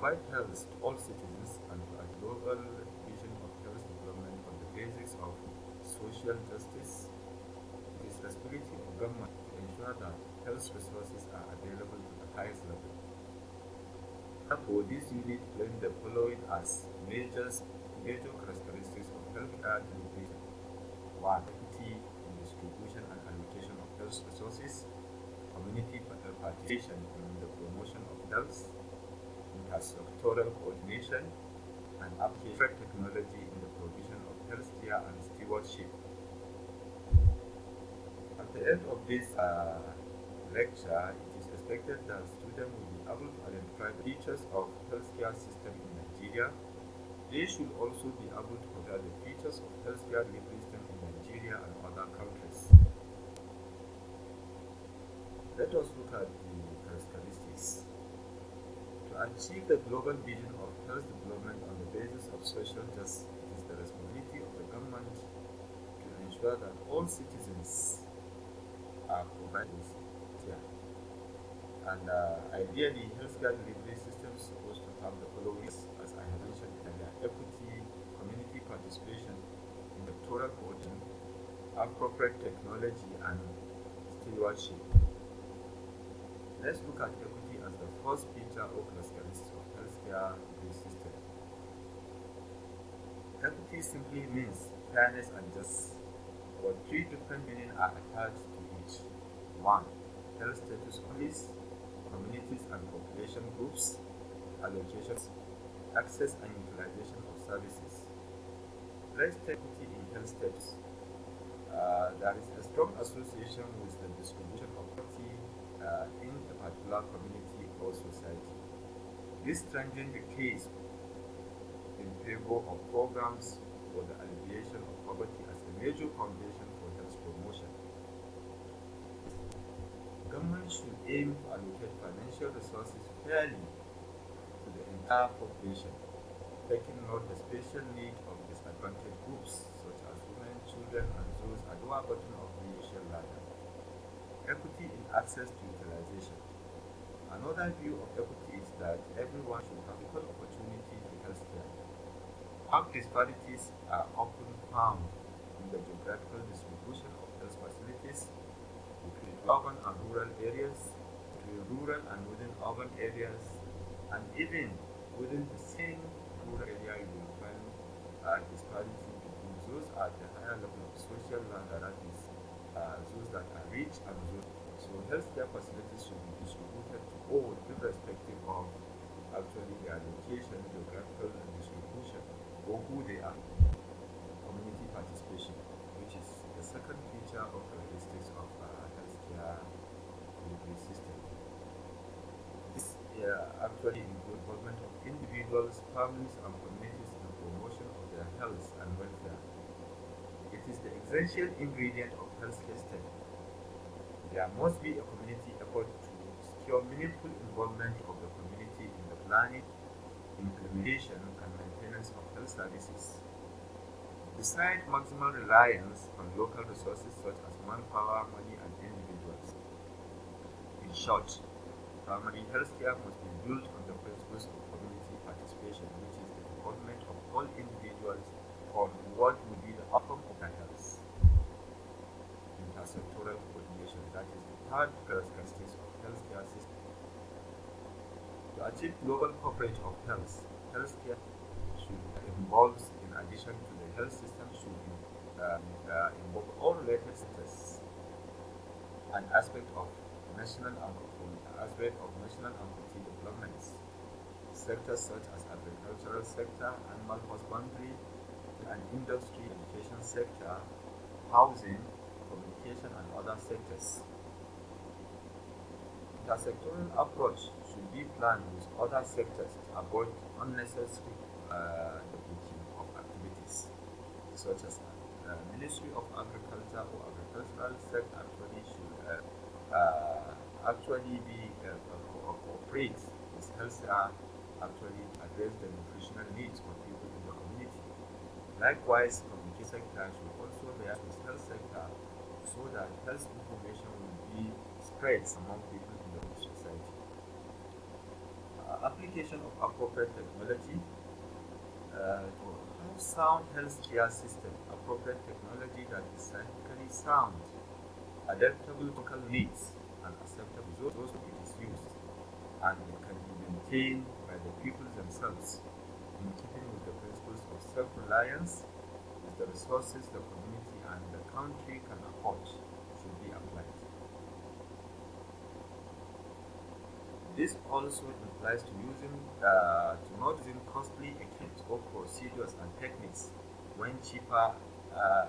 provide health to all citizens and to a global vision of health development on the basis of social justice. It is the responsibility of government to ensure that health resources are available to the highest level. Therefore, this unit claims the following as major characteristics of healthcare delivery. 1. Equity in distribution and allocation of health resources, community participation in the promotion of health, intersectoral coordination, and application of technology in the provision of healthcare and stewardship. At the end of this lecture, it is expected that students will be able to identify the features of healthcare system in Nigeria. They should also be able to compare the features of healthcare delivery system in Nigeria and other countries. Let us look at the characteristics. To achieve the global vision of health development on the basis of social justice, it is the responsibility of the government to ensure that all citizens are provided with care. And ideally, healthcare delivery systems are supposed to have the following, as I have mentioned earlier: equity, community participation, electoral coordination, appropriate technology, and stewardship. Let's look at equity as the first feature or characteristic of healthcare delivery system. Equity simply means fairness and justice, but three different meanings are attached to each. 1. Health status policies, communities and population groups, allocations, access and utilization of services. Let's take equity in health status. There is a strong association with the distribution of property in a particular community or society. This strengthens the case in favor of programs for the alleviation of poverty as a major foundation for health promotion. Government should aim to allocate financial resources fairly to the entire population, taking note the special needs of disadvantaged groups such as women, children, and those at the lower bottom of the social ladder. Equity in access to utilization. Another view of equity is that everyone should have equal opportunity to health care. Health disparities are often found in the geographical distribution of health facilities between urban and rural areas, between rural and within urban areas, and even within the same rural area you will find disparity between those at the higher level of social ladder, that is, those that are rich and those. So healthcare facilities should be distributed to all irrespective of actually their location, geographical distribution, or who they are. Community participation, which is the second feature of characteristics of healthcare delivery system. This actually includes involvement of individuals, families, and communities in the promotion of their health and welfare. It is the essential ingredient of healthcare system. There must be a community effort to secure meaningful involvement of the community in the planning, implementation, and maintenance of health services. Besides maximum reliance on local resources such as manpower, money, and individuals. In short, primary healthcare must be built on the principles of community participation, which is the involvement of all individuals on what will be the outcome of their health. Intersectoral coordination, that is the third characteristic of healthcare system. To achieve global coverage of health, healthcare should involve, in addition to the health system, should involve all related sectors, an aspect of national and community developments. Sectors such as agricultural sector, animal husbandry, and industry, education sector, housing, communication, and other sectors. Intersectoral approach should be planned with other sectors to avoid unnecessary duplication of activities, such as Ministry of Agriculture or agricultural sector actually should cooperate with healthcare, actually address the nutritional needs of people in the community. Likewise, communication sector should also liaise with health sector so that health information will be spread among people in the society. Application of appropriate technology to have sound healthcare system, appropriate technology that is scientifically sound, adaptable to local needs, and acceptable to those it is used, and it can be maintained by the people themselves in keeping with the principles of self-reliance with the resources the community and the country can afford should be applied. This also implies to not using costly equipment or procedures and techniques when cheaper,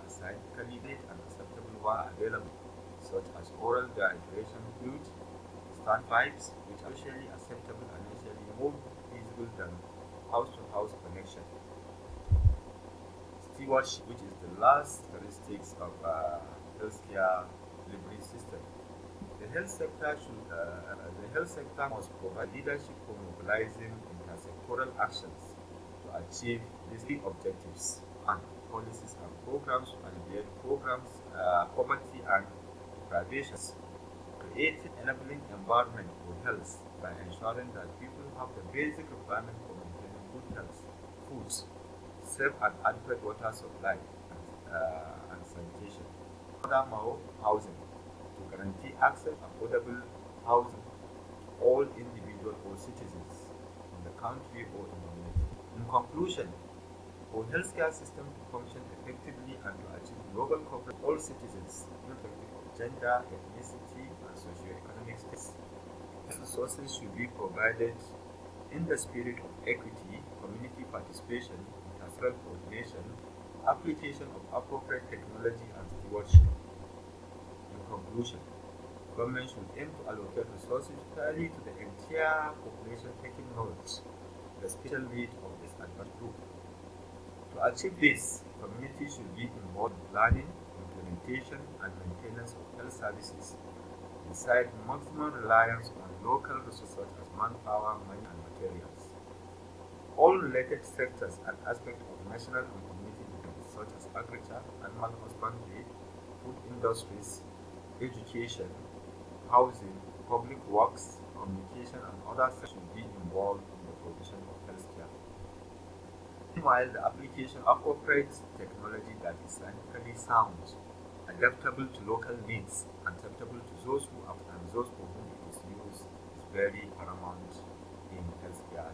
scientifically based and acceptable were available, such as oral dehydration fluid, standpipes, which are socially acceptable and initially more feasible than house-to-house connection. Stewardship, which is the last characteristics of healthcare delivery system. The health sector must provide leadership for mobilizing intersectoral actions to achieve these three objectives and policies and programs to alleviate poverty and deprivation. Creating enabling environment for health by ensuring that people have the basic requirements for maintaining good health, foods, safe and adequate water supply, and sanitation. Furthermore, housing to guarantee access to affordable housing to all individuals or citizens in the country or in the community. In conclusion, for healthcare system to function effectively and to achieve global coverage of all citizens, irrespective of gender, ethnicity, and socioeconomic status, resources should be provided in the spirit of equity, community participation, intersectoral coordination, application of appropriate technology, and stewardship. In conclusion, government should aim to allocate resources fairly to the entire population, taking note of the special needs of this disadvantaged group. To achieve this, communities should be involved in planning, implementation, and maintenance of health services, beside maximum reliance on local resources such as manpower, money, and materials. All related sectors and aspects of national and community defense, such as agriculture, animal husbandry, food industries, education, housing, public works, communication, and other sectors should be involved in the provision of healthcare. Meanwhile, the application of appropriate technology that is scientifically sound, adaptable to local needs, and acceptable to those who have and those for whom it is used is very paramount in healthcare.